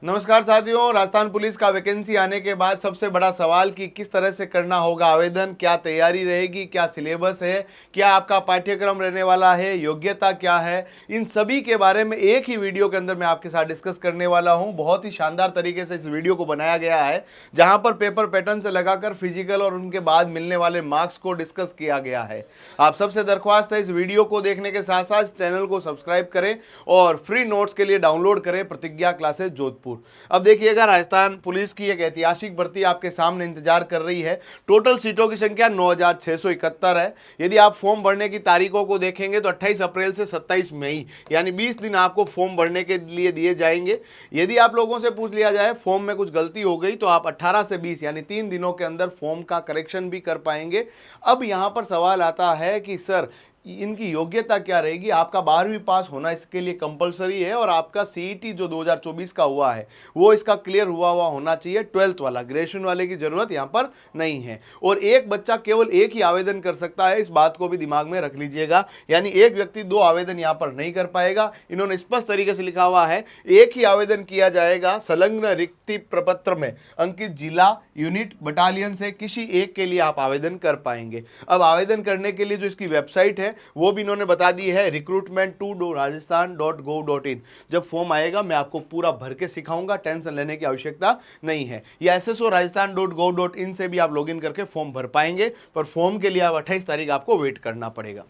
नमस्कार साथियों, राजस्थान पुलिस का वैकेंसी आने के बाद सबसे बड़ा सवाल कि किस तरह से करना होगा आवेदन, क्या तैयारी रहेगी, क्या सिलेबस है, क्या आपका पाठ्यक्रम रहने वाला है, योग्यता क्या है, इन सभी के बारे में एक ही वीडियो के अंदर मैं आपके साथ डिस्कस करने वाला हूं। बहुत ही शानदार तरीके से इस वीडियो को बनाया गया है, जहां पर पेपर पैटर्न से लगाकर फिजिकल और उनके बाद मिलने वाले मार्क्स को डिस्कस किया गया है। आप सबसे दरख्वास्त है, इस वीडियो को देखने के साथ साथ चैनल को सब्सक्राइब करें और फ्री नोट्स के लिए डाउनलोड करें प्रतिज्ञा क्लासेस जोधपुर। अब देखिएगा, राजस्थान पुलिस की एक ऐतिहासिक भर्ती आपके सामने इंतजार कर रही है। टोटल सीटों की संख्या 9671 है। यदि आप फॉर्म भरने की तारीखों को देखेंगे तो 28 अप्रैल से 27 मई यानी 20 दिन आपको फॉर्म भरने के लिए दिए जाएंगे। यदि आप लोगों से पूछ लिया जाए फॉर्म में कुछ गलती हो गई तो आप 18 से 20 यानी 3 दिनों के अंदर फॉर्म का करेक्शन भी कर पाएंगे। अब यहां पर सवाल आता है कि सर इनकी योग्यता क्या रहेगी। आपका 12वीं पास होना इसके लिए कंपलसरी है और आपका सीईटी जो 2024 का हुआ है वो इसका क्लियर हुआ होना चाहिए। 12th वाला, ग्रेजुएशन वाले की जरूरत यहाँ पर नहीं है। और एक बच्चा केवल एक ही आवेदन कर सकता है, इस बात को भी दिमाग में रख लीजिएगा। यानी एक व्यक्ति 2 आवेदन यहाँ पर नहीं कर पाएगा। इन्होंने स्पष्ट तरीके से लिखा हुआ है एक ही आवेदन किया जाएगा संलग्न रिक्ति प्रपत्र में अंकित जिला, यूनिट, बटालियन से किसी एक के लिए आप आवेदन कर पाएंगे। अब आवेदन करने के लिए जो इसकी वेबसाइट है वो भी इन्होंने बता दी है, recruitment2rajasthan.gov.in। जब फॉर्म आएगा मैं आपको पूरा भर के सिखाऊंगा, टेंशन लेने की आवश्यकता नहीं है। या sso.rajasthan.gov.in से भी आप लॉगिन करके फॉर्म भर पाएंगे, पर फॉर्म के लिए आप 28 तारीख आपको वेट करना पड़ेगा।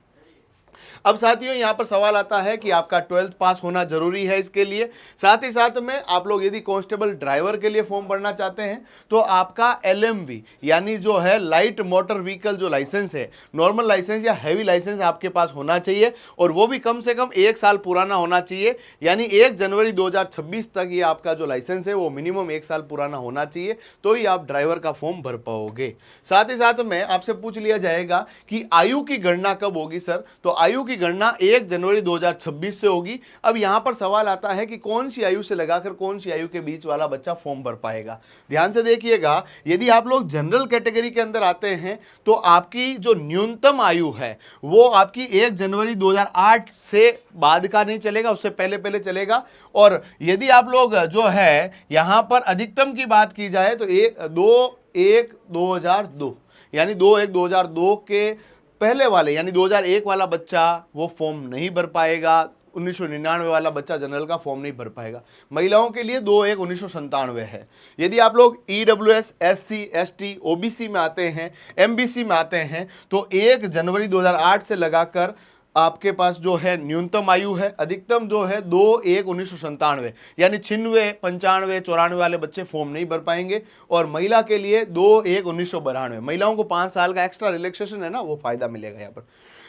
अब साथियों यहां पर सवाल आता है कि आपका 12th पास होना जरूरी है इसके लिए। साथ ही साथ में आप लोग यदि कांस्टेबल ड्राइवर के लिए फॉर्म भरना चाहते हैं तो आपका LMV यानी जो है लाइट मोटर व्हीकल जो लाइसेंस है, नॉर्मल लाइसेंस या हैवी लाइसेंस आपके पास होना चाहिए और वो भी कम से कम 1 साल पुराना होना चाहिए। यानी 1 जनवरी 2026 तक ये आपका जो लाइसेंस है वो मिनिमम 1 साल पुराना होना चाहिए, तो ही आप ड्राइवर का फॉर्म भर पाओगे। साथ ही साथ में आपसे पूछ लिया जाएगा कि आयु की गणना कब होगी सर, तो आयु की गणना 1 जनवरी 2026 से होगी। अब यहां पर सवाल आता है कि कौन सी आयु से लगाकर कौन सी आयु के बीच वाला बच्चा फॉर्म भर पाएगा। ध्यान से देखिएगा, यदि आप लोग जनरल कैटेगरी के अंदर आते हैं तो आपकी जो न्यूनतम आयु है वो आपकी 1 जनवरी 2008 से बाद का नहीं चलेगा, उससे पहले पहले चलेगा। और यदि आप लोग जो है यहां पर अधिकतम की बात की जाए तो 2/1/2002 यानी 2/1/2002 के पहले वाले यानी 2001 वाला बच्चा वो फॉर्म नहीं भर पाएगा। 1999 वाला बच्चा जनरल का फॉर्म नहीं भर पाएगा। महिलाओं के लिए 2/1/1997 है। यदि आप लोग EWS, SC, ST, OBC में आते हैं, MBC में आते हैं तो 1 जनवरी 2008 से लगाकर आपके पास जो है न्यूनतम आयु है, अधिकतम जो है 2/1/1997 यानी 96, 95, 94 वाले बच्चे फॉर्म नहीं भर पाएंगे। और महिला के लिए 2/1/1992, महिलाओं को 5 साल का एक्स्ट्रा रिलैक्सेशन है ना, वो फायदा मिलेगा यहाँ पर।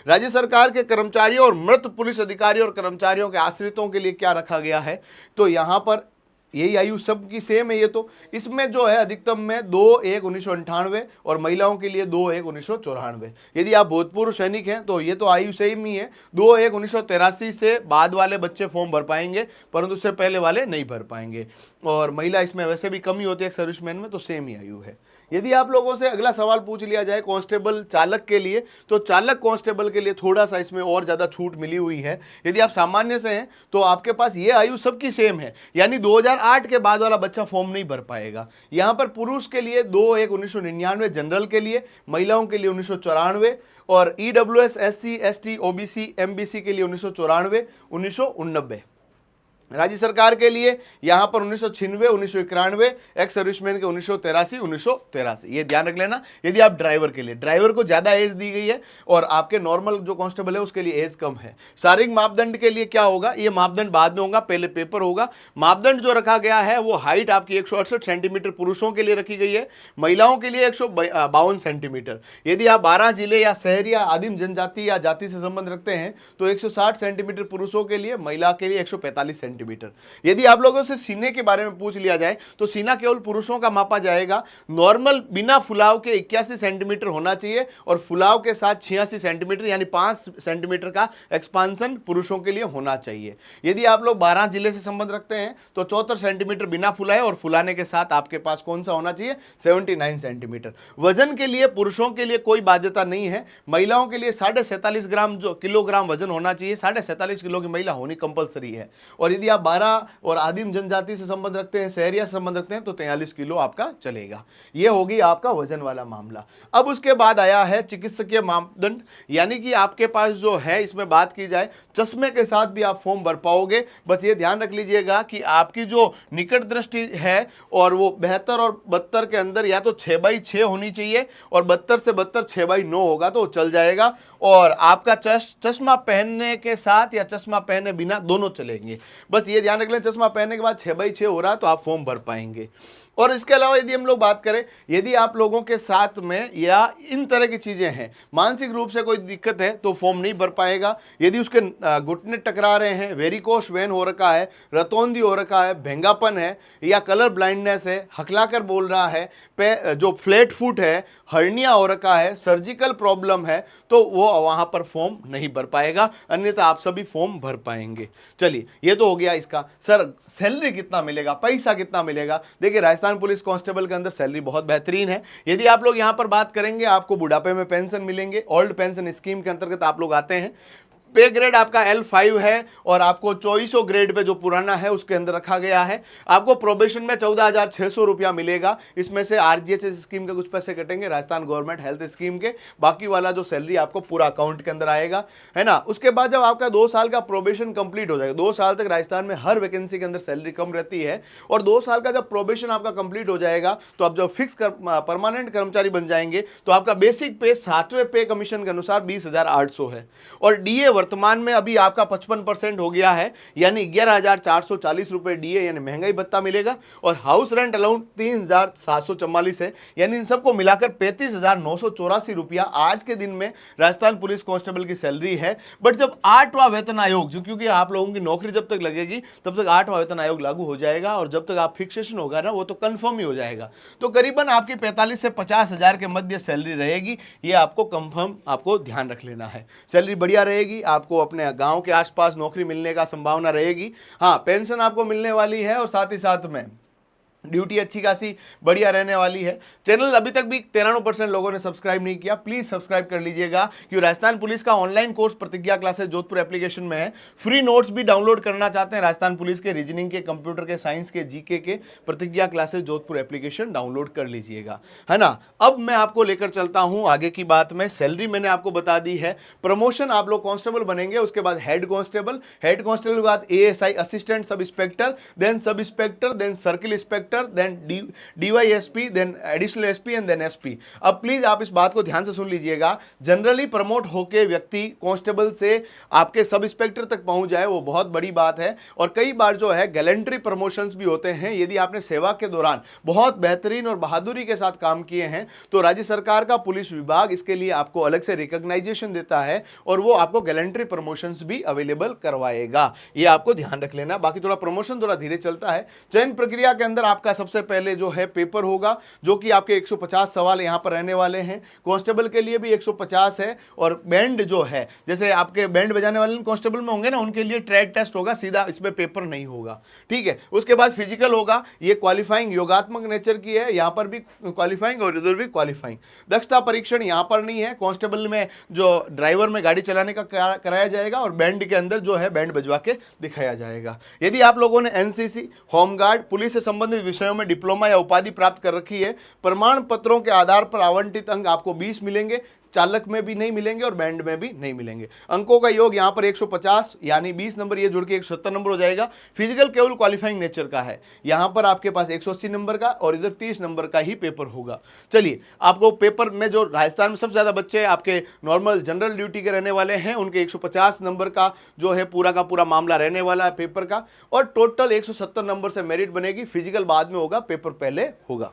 राज्य सरकार के कर्मचारियों और मृत पुलिस अधिकारियों और कर्मचारियों के आश्रितों के लिए क्या रखा गया है, तो यहाँ पर यही आयु सबकी सेम है। ये तो इसमें जो है अधिकतम में 2/1/1998 और महिलाओं के लिए 2/1/1994। यदि आप भूतपूर्व सैनिक हैं तो ये तो आयु सेम ही है। 2/1/1983 से बाद वाले बच्चे फॉर्म भर पाएंगे, परंतु उससे पहले वाले नहीं भर पाएंगे। और महिला इसमें वैसे भी कमी होती है सर्विसमैन में, तो सेम ही आयु है। यदि आप लोगों से अगला सवाल पूछ लिया जाए कांस्टेबल चालक के लिए, तो चालक कांस्टेबल के लिए थोड़ा सा इसमें और ज्यादा छूट मिली हुई है। यदि आप सामान्य से हैं तो आपके पास ये आयु सबकी सेम है, यानी 2008 के बाद वाला बच्चा फॉर्म नहीं भर पाएगा। यहां पर पुरुष के लिए 2/1/1999 जनरल के लिए, महिलाओं के लिए 1994 और EWS, SC, ST, OBC, MBC के लिए 1994, 1989। राज्य सरकार के लिए यहां पर 1996, 1991, एक्स सर्विसमैन के 1983, 1983। ये ध्यान रख लेना। यदि आप ड्राइवर के लिए, ड्राइवर को ज्यादा एज दी गई है और आपके नॉर्मल जो कांस्टेबल है उसके लिए एज कम है। शारीरिक मापदंड के लिए क्या होगा, ये मापदंड बाद में होगा, पहले पेपर होगा। मापदंड जो रखा गया है वो हाइट आपकी 168 सेंटीमीटर पुरुषों के लिए रखी गई है, महिलाओं के लिए 152 सेंटीमीटर। यदि आप 12 जिले या शहरी या आदिम जनजाति या जाति से संबंध रखते हैं तो 160 सेंटीमीटर पुरुषों के लिए, महिला के लिए 145 सेंटीमीटर। यदि आप लोगों से सीने के बारे में पूछ लिया जाए तो सीना केवल पुरुषों का मापा जाएगा। नॉर्मल बिना फुलाव के 81 सेंटीमीटर होना चाहिए और फुलाव के साथ 86 सेंटीमीटर यानी 5 सेंटीमीटर का एक्सपांशन पुरुषों के लिए होना चाहिए। यदि आप लोग 12 जिले से संबंध रखते हैं तो 74 सेंटीमीटर बिना फुलाए और फुलाने के साथ आपके पास कौन सा होना चाहिए, 79 सेंटीमीटर। वजन के लिए पुरुषों के लिए कोई बाध्यता नहीं है। महिलाओं के लिए 47.5 ग्राम जो किलोग्राम वजन होना चाहिए, 47.5 किलो की महिला होनी कंपलसरी है। और यदि यदि आप 12 और आदिम जनजाति से संबंध रखते हैं, शहरिया से संबंध रखते हैं, तो 43 किलो आपका चलेगा। ये होगी आपका वजन वाला मामला। अब उसके बाद आया है चिकित्सकीय मापदंड, यानी कि आपके पास जो है, इसमें बात की जाए चश्मे के साथ भी आप फॉर्म भर पाओगे। बस ये ध्यान रख लीजिएगा कि आपकी जो निकट दृष्टि है और वो 72 और 72 के अंदर या तो 6/6 होनी चाहिए, और 72 से 72 6/9 होगा तो चल जाएगा। और आपका चश्मा पहनने के साथ या चश्मा पहने बिना दोनों चलेंगे। बस ये ध्यान रख लें, चश्मा पहनने के बाद 6/6 हो रहा तो आप फॉर्म भर पाएंगे। और इसके अलावा यदि हम लोग बात करें, यदि आप लोगों के साथ में या इन तरह की चीजें हैं, मानसिक रूप से कोई दिक्कत है तो फॉर्म नहीं भर पाएगा। यदि उसके घुटने टकरा रहे हैं, वेरिकोश वेन हो रखा है, रतौंधी हो रखा है, भेंगापन है, या कलर ब्लाइंडनेस है, हकलाकर बोल रहा है, जो फ्लैट फुट है, हर्निया हो रखा है, सर्जिकल प्रॉब्लम है, तो वो वहां पर फॉर्म नहीं भर पाएगा, अन्यथा आप सभी फॉर्म भर पाएंगे। चलिए, ये तो हो गया इसका। सर सैलरी कितना मिलेगा, पैसा कितना मिलेगा? देखिए, राजस्थान पुलिस कांस्टेबल के अंदर सैलरी बहुत बेहतरीन है। यदि आप लोग यहां पर बात करेंगे, आपको बुढ़ापे में पेंशन मिलेंगे, ओल्ड पेंशन स्कीम के अंतर्गत आप लोग आते हैं। पे ग्रेड आपका L5 है, और आपको 2400 ग्रेड पे जो पुराना है उसके अंदर रखा गया है। आपको प्रोबेशन में 14,600 रुपया मिलेगा। इसमें से RGHS स्कीम के कुछ पैसे कटेंगे, राजस्थान गवर्नमेंट हेल्थ स्कीम के, बाकी वाला जो सैलरी आपको पूरा अकाउंट के अंदर आएगा, है ना। उसके बाद जब आपका 2 साल का प्रोबेशन कंप्लीट हो जाएगा, 2 साल तक राजस्थान में हर वैकेंसी के अंदर सैलरी कम रहती है, और 2 साल का जब प्रोबेशन आपका कंप्लीट हो जाएगा तो आप जब फिक्स परमानेंट कर्मचारी बन जाएंगे तो आपका बेसिक पे 7वें पे कमीशन के अनुसार 20,800 है। और DA वर्तमान में अभी आपका 55% हो गया है, यानी 11,440 रुपए DA यानी महंगाई भत्ता मिलेगा। और हाउस रेंट अलाउंस 3,744 है, यानी इन सबको मिलाकर 35,984 रुपया आज के दिन में राजस्थान पुलिस कांस्टेबल की सैलरी है। बट जब 8वां वेतन आयोग, जो क्योंकि आप लोगों की नौकरी जब तक लगेगी तब तक 8वां वेतन आयोग लागू हो जाएगा, और जब तक आप फिक्सेशन होगा ना, वो तो कंफर्म ही हो जाएगा। तो करीबन आपकी 45 से 50 हजार के मध्य सैलरी रहेगी। ये आपको कंफर्म, आपको ध्यान रख लेना है। सैलरी बढ़िया रहेगी, आपको अपने गांव के आसपास नौकरी मिलने का संभावना रहेगी। हाँ, पेंशन आपको मिलने वाली है, और साथ ही साथ में ड्यूटी अच्छी खासी बढ़िया रहने वाली है। चैनल अभी तक भी 93% लोगों ने सब्सक्राइब नहीं किया, प्लीज सब्सक्राइब कर लीजिएगा, क्योंकि राजस्थान पुलिस का ऑनलाइन कोर्स प्रतिज्ञा क्लासेस जोधपुर एप्लीकेशन में है। फ्री नोट्स भी डाउनलोड करना चाहते हैं राजस्थान पुलिस के, रीजनिंग के, कंप्यूटर के, साइंस के, जीके के, प्रतिज्ञा क्लासेस जोधपुर एप्लीकेशन डाउनलोड कर लीजिएगा, है ना। अब मैं आपको लेकर चलता हूं आगे की बात में। सैलरी मैंने आपको बता दी है। प्रमोशन आप लोग कांस्टेबल बनेंगे, उसके बाद हेड कांस्टेबल, हेड कांस्टेबल के बाद ASI assistant sub inspector, then sub inspector, then circle inspector, then DYSP, then additional SP and then SP। अब प्लीज आप इस बात को ध्यान से सुन लीजिएगा। जनरली प्रमोट होके व्यक्ति कांस्टेबल से आपके सब इंस्पेक्टर तक पहुंच जाए, वो बहुत बड़ी बात है। और कई बार जो है गैलेंट्री प्रमोशंस भी होते हैं। यदि आपने सेवा के दौरान बहुत बेहतरीन और बहादुरी के साथ काम किए हैं तो राज्य सरकार का पुलिस विभाग इसके लिए आपको अलग से रिकॉग्नाइजेशन देता है, और वो आपको गैलेंट्री प्रमोशंस भी अवेलेबल करवाएगा। ये आपको ध्यान रख लेना। बाकी थोड़ा प्रमोशन थोड़ा धीरे चलता है। चयन प्रक्रिया के अंदर आपका सबसे पहले जो है पेपर होगा, जो कि आपके 150 सवाल यहां पर रहने वाले हैं। कांस्टेबल के लिए भी 150 है, और बैंड जो है, जैसे आपके बैंड बजाने वाले कांस्टेबल में होंगे ना, उनके लिए ट्रेड टेस्ट होगा, सीधा इसमें पेपर नहीं होगा, ठीक है। उसके बाद फिजिकल होगा, ये क्वालिफाइंग योगात्मक नेचर की है, यहां पर भी क्वालिफाइंग और इधर भी क्वालिफाइंग। दक्षता परीक्षण यहां पर नहीं है। कांस्टेबल में जो ड्राइवर में गाड़ी चलाने का कराया जाएगा, और बैंड के अंदर जो है बैंड बजवा के दिखाया जाएगा। यदि आप लोगों ने NCC, होमगार्ड, पुलिस से संबंधित विषयों में डिप्लोमा या उपाधि प्राप्त कर रखी है, प्रमाण पत्रों के आधार पर आवंटित अंक आपको 20 मिलेंगे। चालक में भी नहीं मिलेंगे और बैंड में भी नहीं मिलेंगे। अंकों का योग यहां पर 150 यानी 20 नंबर, ये जुड़ के 170 नंबर हो जाएगा। फिजिकल केवल क्वालिफाइंग नेचर का है, यहां पर आपके पास 180 नंबर का और इधर 30 नंबर का ही पेपर होगा। चलिए, आपको पेपर में जो राजस्थान में सबसे ज्यादा बच्चे आपके नॉर्मल जनरल ड्यूटी के रहने वाले हैं, उनके 150 नंबर का जो है पूरा का पूरा मामला रहने वाला है पेपर का, और टोटल 170 नंबर से मेरिट बनेगी। फिजिकल बाद में होगा, पेपर पहले होगा।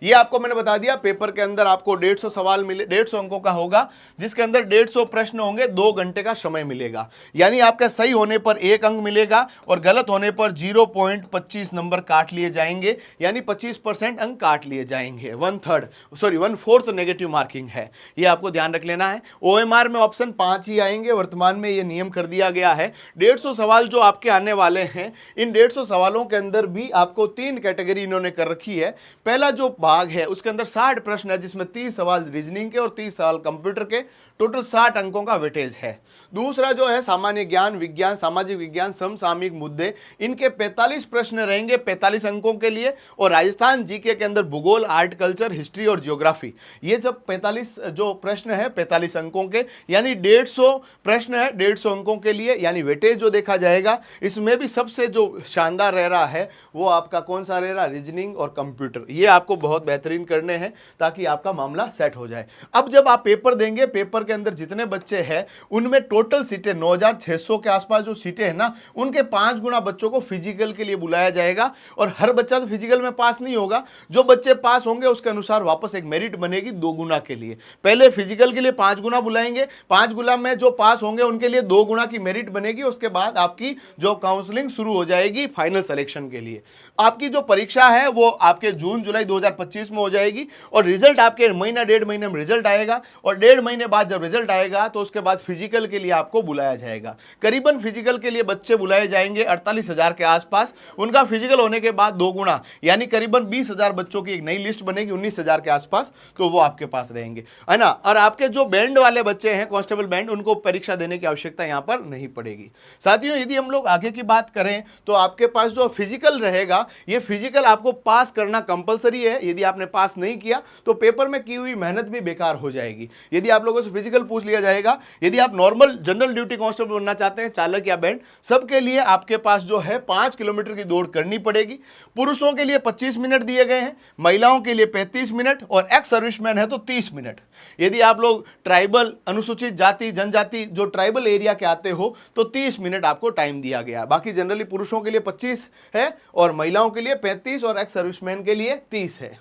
ये आपको मैंने बता दिया। पेपर के अंदर आपको 150 सवाल मिले, 150 अंकों का होगा, जिसके अंदर 150 प्रश्न होंगे, 2 घंटे का समय मिलेगा। यानी आपका सही होने पर 1 अंक मिलेगा, और गलत होने पर 0.25 नंबर काट लिए जाएंगे, यानी 25% अंक काट लिए जाएंगे। 1/4 नेगेटिव मार्किंग है, ये आपको ध्यान रख लेना है। OMR में ऑप्शन 5 ही आएंगे, वर्तमान में ये नियम कर दिया गया है। 150 सवाल जो आपके आने वाले हैं, इन 150 सवालों के अंदर भी आपको 3 कैटेगरी इन्होंने कर रखी है। पहला जो भाग है उसके अंदर 60 प्रश्न है, जिसमें 30 सवाल रीजनिंग के और 30 सवाल कंप्यूटर के। टोटल 60 अंकों का वेटेज है। दूसरा जो है सामान्य ज्ञान, विज्ञान, सामाजिक विज्ञान, समसामयिक मुद्दे, इनके 45 प्रश्न रहेंगे 45 अंकों के लिए। और राजस्थान जीके के अंदर भूगोल, आर्ट, कल्चर, हिस्ट्री और ज्योग्राफी, ये जब 45 जो प्रश्न है 45 अंकों के, यानी 150 प्रश्न है 150 अंकों के लिए, यानी वेटेज जो देखा जाएगा इसमें भी सबसे जो शानदार रह रहा है वो आपका कौन सा रह रहा, रीजनिंग और कंप्यूटर। ये आपको बहुत बेहतरीन करने हैं ताकि आपका मामला सेट हो जाए। अब जब आप पेपर देंगे, पेपर के अंदर जितने बच्चे हैं उनमें टोटल सीटें 9600 के आसपास जो सीटें हैं ना, उनके 5 गुना बच्चों को फिजिकल के लिए बुलाया जाएगा। और हर बच्चा तो फिजिकल में पास नहीं होगा, जो बच्चे पास होंगे उसके अनुसार वापस एक मेरिट बनेगी 2 गुना के लिए। पहले फिजिकल के लिए 5 गुना बुलाएंगे, 5 गुना में जो पास होंगे उनके लिए 2 गुना की मेरिट बनेगी। उसके बाद आपकी जो काउंसलिंग शुरू हो जाएगी फाइनल सिलेक्शन के लिए। आपकी जो परीक्षा है वो आपके जून जुलाई 2025 में हो जाएगी और रिजल्ट आपके महीना 1.5 महीने में रिजल्ट आएगा। और 1.5 महीने बाद जब रिजल्ट आएगा तो उसके बाद फिजिकल के लिए आपको बुलाया जाएगा। करीबन फिजिकल के लिए बच्चे बुलाए जाएंगे 48,000 के आसपास। उनका फिजिकल होने के बाद 2 गुना यानी करीबन 20,000 बच्चों की एक नई लिस्ट बनेगी 19,000 के आसपास, तो वो आपके पास रहेंगे, है ना। और आपके जो बैंड वाले बच्चे हैं, कांस्टेबल बैंड, उनको परीक्षा देने की आवश्यकता यहां पर नहीं पड़ेगी। साथियों, यदि हम लोग आगे की बात करें तो आपके पास जो फिजिकल रहेगा, ये फिजिकल आपको पास करना कंपलसरी है। यदि आपने पास नहीं किया तो पेपर में की हुई मेहनत भी बेकार हो जाएगी। यदि आप लोगों से फिजिकल पूछ लिया जाएगा, यदि आप नॉर्मल जनरल ड्यूटी कांस्टेबल बनना चाहते हैं, चालक या बैंड, सबके लिए आपके पास जो है 5 किलोमीटर की दौड़ करनी पड़ेगी। पुरुषों के लिए 25 मिनट दिए गए हैं, महिलाओं के लिए 35 मिनट और एक्स सर्विसमैन है तो 30 मिनट। यदि आप लोग ट्राइबल, अनुसूचित जाति, जनजाति, जो ट्राइबल एरिया के आते हो तो 30 मिनट आपको टाइम दिया गया। बाकी जनरली पुरुषों के लिए 25 है और महिलाओं के लिए 35 और एक्स सर्विसमैन के लिए 30 है।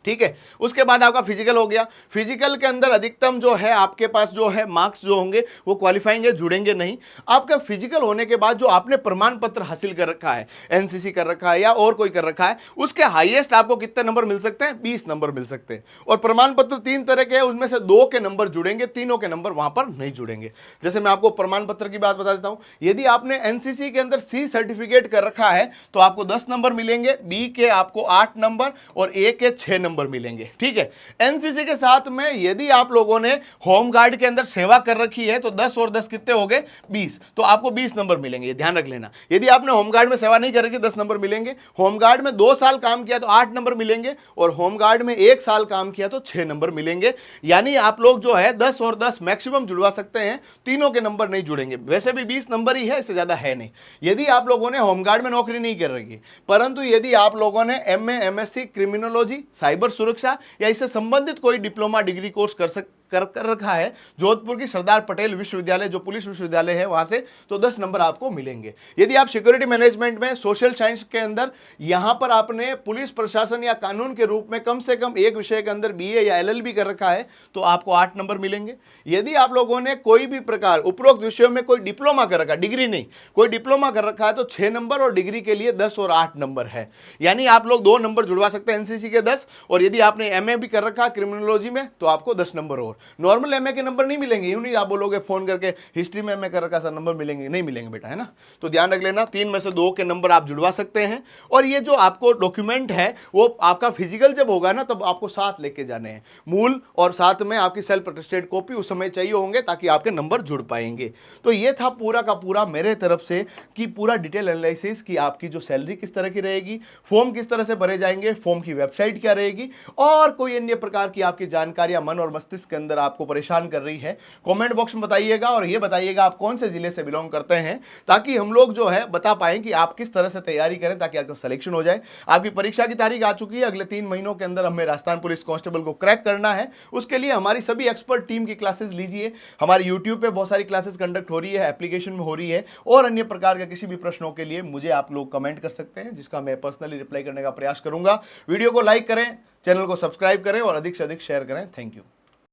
ठीक है, उसके बाद आपका फिजिकल हो गया। फिजिकल के अंदर अधिकतम जो है आपके पास जो है मार्क्स जो होंगे वो क्वालिफाइंग है, जुड़ेंगे नहीं। आपका फिजिकल होने के बाद जो आपने प्रमाण पत्र हासिल कर रखा है, एनसीसी कर रखा है या और कोई कर रखा है, उसके हाईएस्ट आपको कितने नंबर मिल सकते हैं, 20 नंबर मिल सकते हैं। और प्रमाण पत्र 3 तरह के हैं, उसमें से 2 के नंबर जुड़ेंगे, तीनों के नंबर वहां पर नहीं जुड़ेंगे। जैसे मैं आपको प्रमाण पत्र की बात बता देता हूं, यदि आपने एनसीसी के अंदर सी सर्टिफिकेट कर रखा है तो आपको 10 नंबर मिलेंगे, बी के आपको 8 नंबर और ए के 6 नंबर मिलेंगे। ठीक है, एनसीसी के साथ में यदि आप लोगों ने होमगार्ड के अंदर सेवा कर रखी है तो 10 और 10 कितने हो गए, 20, तो आपको 20 नंबर मिलेंगे, ये ध्यान रख लेना। यदि आपने होमगार्ड में सेवा नहीं कर रखी 10 नंबर मिलेंगे, होमगार्ड में 2 साल काम किया तो 8 नंबर मिलेंगे और होमगार्ड में 1 साल काम किया तो 6 नंबर मिलेंगे। यानी आप लोग जो है 10 और 10 मैक्सिमम जुड़वा सकते हैं, तीनों के नंबर नहीं जुड़ेंगे। वैसे भी 20 नंबर ही है, इससे ज्यादा है नहीं, यदि आप लोगों ने होमगार्ड में नौकरी नहीं कर रखी। परंतु यदि आप लोगों ने एमए, एमएससी, क्रिमिनोलॉजी, साइबर सुरक्षा या इससे संबंधित कोई डिप्लोमा डिग्री कोर्स कर रखा है जोधपुर की सरदार पटेल विश्वविद्यालय, जो पुलिस विश्वविद्यालय है वहां से, तो 10 नंबर आपको मिलेंगे। यदि आप सिक्योरिटी मैनेजमेंट में, सोशल साइंस के अंदर, यहां पर आपने पुलिस प्रशासन या कानून के रूप में कम से कम एक विषय के अंदर बीए या एलएलबी कर रखा है तो आपको 8 नंबर मिलेंगे। यदि आप लोगों ने कोई भी प्रकार उपरोक्त विषयों में कोई डिप्लोमा कर रखा, डिग्री नहीं, कोई डिप्लोमा कर रखा है तो 6 नंबर और डिग्री के लिए 10 और 8 नंबर है। यानी आप लोग 2 नंबर जुड़वा सकते हैं एनसीसी के 10, और यदि आपने एमए भी कर रखा क्रिमिनोलॉजी में तो आपको 10 नंबर और। नॉर्मल एमए के नंबर नहीं मिलेंगे, यूं नहीं आप बोलोगे फोन करके हिस्ट्री में एमए कर रखा सर नंबर मिलेंगे, नहीं मिलेंगे बेटा, है ना। तो ध्यान रख लेना, 3 में से 2 के नंबर आप जुड़वा सकते हैं। और ये जो आपको डॉक्यूमेंट है वो आपका फिजिकल जब होगा ना तब आपको साथ लेके जाने हैं, मूल और साथ में आपकी सेल्फ अटेस्टेड कॉपी उस समय चाहिए होंगे ताकि आपके नंबर जुड़ पाएंगे। तो ये था पूरा का पूरा मेरे तरफ से कि पूरा डिटेल एनालिसिस कि आपकी जो सैलरी किस तरह की रहेगी, फॉर्म किस तरह से भरे जाएंगे, फॉर्म की वेबसाइट क्या रहेगी, और कोई अन्य प्रकार की आपकी जानकारियां मन और मस्तिष्क के अंदर आपको परेशान कर रही है, कमेंट बॉक्स में बताइएगा। और ये बताइएगा आप कौन से जिले से बिलोंग करते हैं, ताकि हम लोग जो है बता पाएं कि आप किस तरह से तैयारी करें ताकि आपका सिलेक्शन हो जाए। आपकी परीक्षा की तारीख आ चुकी है, अगले 3 महीनों के अंदर हमें राजस्थान पुलिस कांस्टेबल को क्रैक करना है। उसके लिए हमारी सभी एक्सपर्ट टीम की क्लासेस लीजिए, हमारे यूट्यूब पे बहुत सारी क्लासेस कंडक्ट हो रही है, एप्लीकेशन में हो रही है, और अन्य प्रकार के किसी भी प्रश्नों के लिए मुझे आप लोग कमेंट कर सकते हैं, जिसका मैं पर्सनली रिप्लाई करने का प्रयास करूंगा। वीडियो को लाइक करें, चैनल को सब्सक्राइब करें और अधिक से अधिक शेयर करें। Thank you.